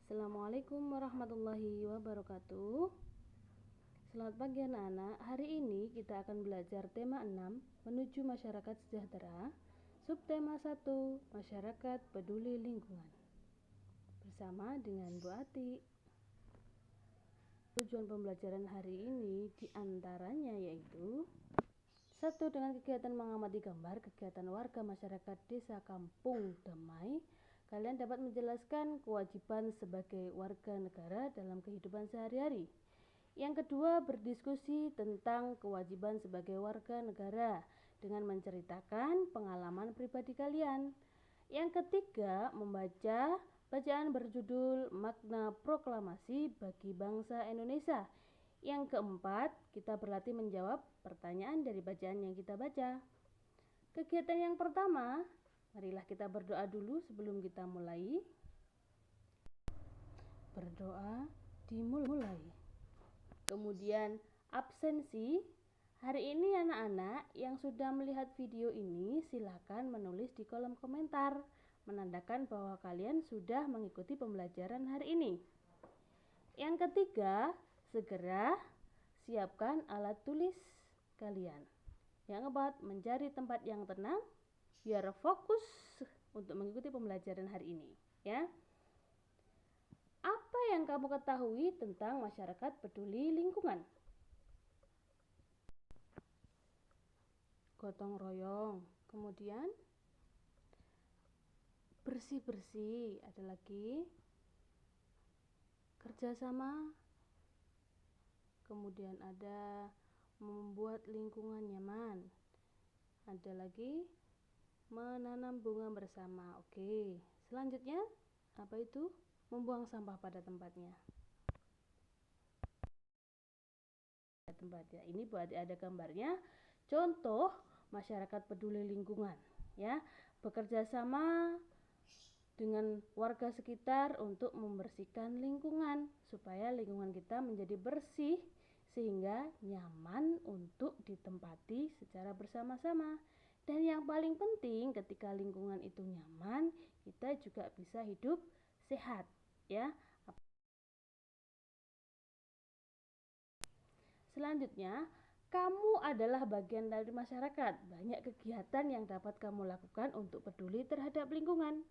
Assalamualaikum warahmatullahi wabarakatuh. Selamat pagi anak-anak. Hari ini kita akan belajar tema 6 menuju masyarakat sejahtera, subtema 1 masyarakat peduli lingkungan, bersama dengan Bu Ati. Tujuan pembelajaran hari ini diantaranya yaitu 1. Dengan kegiatan mengamati gambar kegiatan warga masyarakat desa kampung damai, kalian dapat menjelaskan kewajiban sebagai warga negara dalam kehidupan sehari-hari. Yang kedua, berdiskusi tentang kewajiban sebagai warga negara dengan menceritakan pengalaman pribadi kalian. Yang ketiga, membaca bacaan berjudul Makna Proklamasi bagi Bangsa Indonesia. Yang keempat, kita berlatih menjawab pertanyaan dari bacaan yang kita baca. Kegiatan yang pertama, marilah kita berdoa dulu sebelum kita mulai. Berdoa dimulai. Kemudian absensi. Hari ini anak-anak yang sudah melihat video ini silakan menulis di kolom komentar menandakan bahwa kalian sudah mengikuti pembelajaran hari ini. Yang ketiga, segera siapkan alat tulis kalian. Yang keempat, mencari tempat yang tenang biar fokus untuk mengikuti pembelajaran hari ini, ya. Apa yang kamu ketahui tentang masyarakat peduli lingkungan? Gotong royong, kemudian bersih-bersih, ada lagi kerjasama, kemudian ada membuat lingkungan nyaman, ada lagi menanam bunga bersama. Oke, selanjutnya apa itu? Membuang sampah pada tempatnya. Ini buat ada gambarnya. Contoh masyarakat peduli lingkungan, ya, bekerja sama dengan warga sekitar untuk membersihkan lingkungan supaya lingkungan kita menjadi bersih sehingga nyaman untuk ditempati secara bersama-sama. Dan yang paling penting, ketika lingkungan itu nyaman, kita juga bisa hidup sehat, ya. Selanjutnya, kamu adalah bagian dari masyarakat. Banyak kegiatan yang dapat kamu lakukan untuk peduli terhadap lingkungan.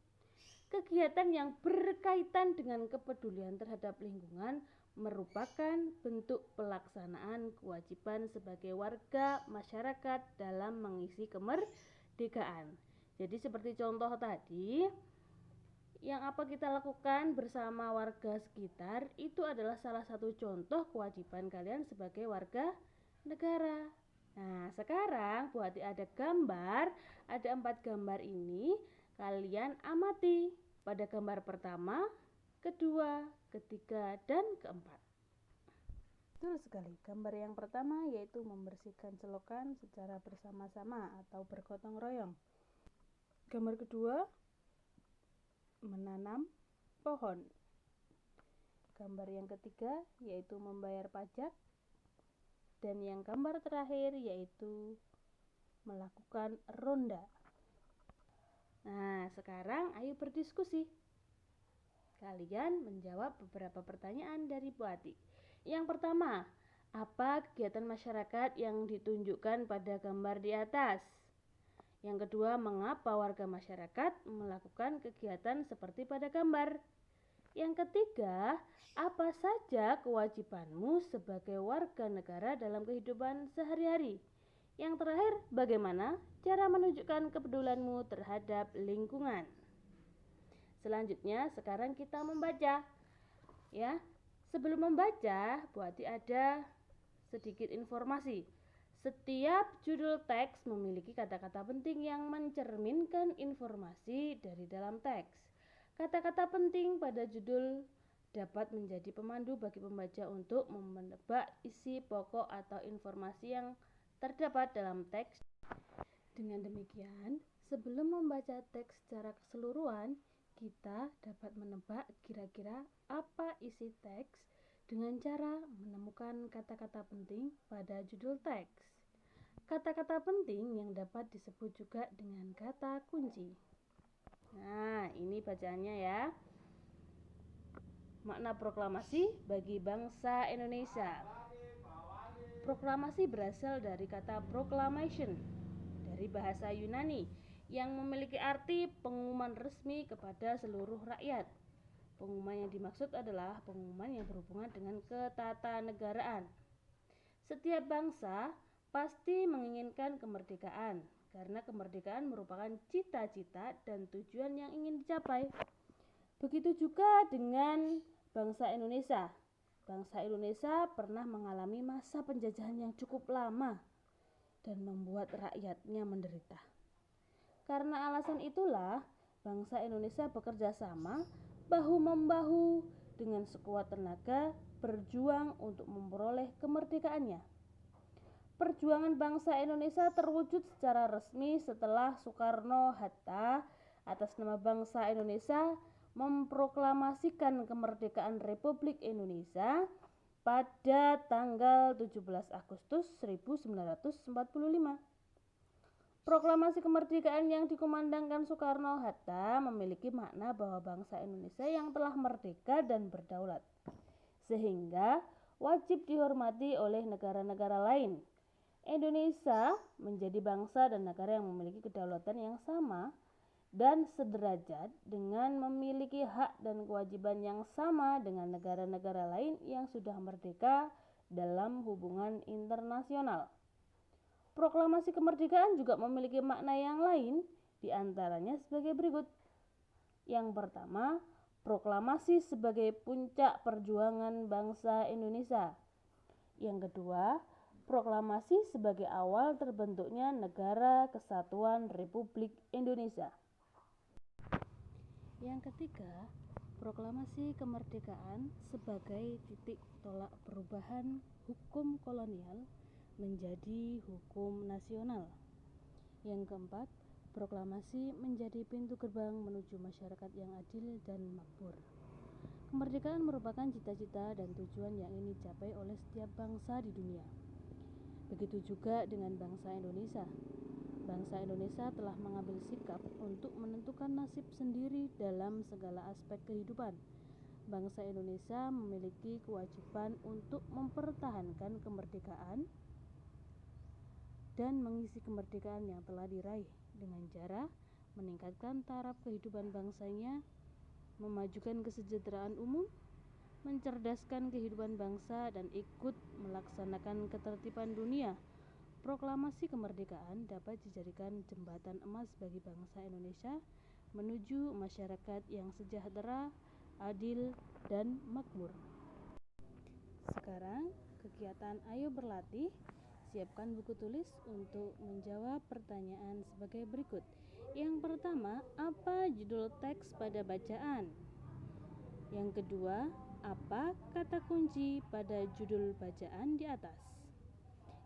Kegiatan yang berkaitan dengan kepedulian terhadap lingkungan merupakan bentuk pelaksanaan kewajiban sebagai warga masyarakat dalam mengisi kemerdekaan. Jadi seperti contoh tadi, yang apa kita lakukan bersama warga sekitar itu adalah salah satu contoh kewajiban kalian sebagai warga negara. Nah, sekarang buat ada gambar, ada 4 gambar ini, kalian amati pada gambar pertama, kedua, ketiga, dan keempat. Betul sekali. Gambar yang pertama yaitu membersihkan selokan secara bersama-sama atau bergotong royong. Gambar kedua, menanam pohon. Gambar yang ketiga yaitu membayar pajak, dan yang gambar terakhir yaitu melakukan ronda. Nah, sekarang ayo berdiskusi. Kalian menjawab beberapa pertanyaan dari Bu Ati. Yang pertama, apa kegiatan masyarakat yang ditunjukkan pada gambar di atas? Yang kedua, mengapa warga masyarakat melakukan kegiatan seperti pada gambar? Yang ketiga, apa saja kewajibanmu sebagai warga negara dalam kehidupan sehari-hari? Yang terakhir, bagaimana cara menunjukkan kepedulianmu terhadap lingkungan? Selanjutnya, sekarang kita membaca. Ya, sebelum membaca, Bu Ati ada sedikit informasi. Setiap judul teks memiliki kata-kata penting yang mencerminkan informasi dari dalam teks. Kata-kata penting pada judul dapat menjadi pemandu bagi pembaca untuk menebak isi pokok atau informasi yang terdapat dalam teks. Dengan demikian, sebelum membaca teks secara keseluruhan, kita dapat menebak kira-kira apa isi teks dengan cara menemukan kata-kata penting pada judul teks. Kata-kata penting yang dapat disebut juga dengan kata kunci. Nah, ini bacaannya ya. Makna proklamasi bagi bangsa Indonesia. Proklamasi berasal dari kata proclamation dari bahasa Yunani yang memiliki arti pengumuman resmi kepada seluruh rakyat. Pengumuman yang dimaksud adalah pengumuman yang berhubungan dengan ketatanegaraan. Setiap bangsa pasti menginginkan kemerdekaan karena kemerdekaan merupakan cita-cita dan tujuan yang ingin dicapai. Begitu juga dengan bangsa Indonesia. Bangsa Indonesia pernah mengalami masa penjajahan yang cukup lama dan membuat rakyatnya menderita. Karena alasan itulah, bangsa Indonesia bekerja sama bahu-membahu dengan sekuat tenaga berjuang untuk memperoleh kemerdekaannya. Perjuangan bangsa Indonesia terwujud secara resmi setelah Soekarno-Hatta atas nama bangsa Indonesia memproklamasikan kemerdekaan Republik Indonesia pada tanggal 17 Agustus 1945. Proklamasi kemerdekaan yang dikumandangkan Soekarno-Hatta memiliki makna bahwa bangsa Indonesia yang telah merdeka dan berdaulat, sehingga wajib dihormati oleh negara-negara lain. Indonesia menjadi bangsa dan negara yang memiliki kedaulatan yang sama dan sederajat dengan memiliki hak dan kewajiban yang sama dengan negara-negara lain yang sudah merdeka dalam hubungan internasional. Proklamasi kemerdekaan juga memiliki makna yang lain, diantaranya sebagai berikut. Yang pertama, proklamasi sebagai puncak perjuangan bangsa Indonesia. Yang kedua, proklamasi sebagai awal terbentuknya Negara Kesatuan Republik Indonesia. Yang ketiga, proklamasi kemerdekaan sebagai titik tolak perubahan hukum kolonial menjadi hukum nasional. Yang keempat, proklamasi menjadi pintu gerbang menuju masyarakat yang adil dan makmur. Kemerdekaan merupakan cita-cita dan tujuan yang ingin dicapai oleh setiap bangsa di dunia. Begitu juga dengan bangsa Indonesia. Bangsa Indonesia telah mengambil sikap untuk menentukan nasib sendiri dalam segala aspek kehidupan. Bangsa Indonesia memiliki kewajiban untuk mempertahankan kemerdekaan dan mengisi kemerdekaan yang telah diraih dengan cara meningkatkan taraf kehidupan bangsanya, memajukan kesejahteraan umum, mencerdaskan kehidupan bangsa, dan ikut melaksanakan ketertiban dunia. Proklamasi kemerdekaan dapat dijadikan jembatan emas bagi bangsa Indonesia menuju masyarakat yang sejahtera, adil, dan makmur. Sekarang, kegiatan Ayo Berlatih. Siapkan buku tulis untuk menjawab pertanyaan sebagai berikut. Yang pertama, apa judul teks pada bacaan? Yang kedua, apa kata kunci pada judul bacaan di atas?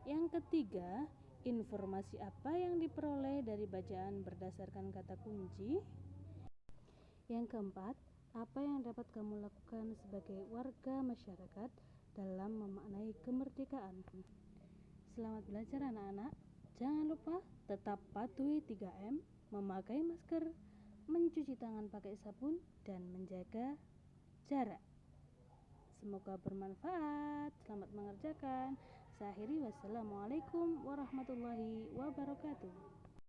Yang ketiga, informasi apa yang diperoleh dari bacaan berdasarkan kata kunci? Yang keempat, apa yang dapat kamu lakukan sebagai warga masyarakat dalam memaknai kemerdekaan? Selamat belajar anak-anak. Jangan lupa tetap patuhi 3M, memakai masker, mencuci tangan pakai sabun, dan menjaga jarak. Semoga bermanfaat. Selamat mengerjakan. Saya akhiri, wassalamualaikum warahmatullahi wabarakatuh.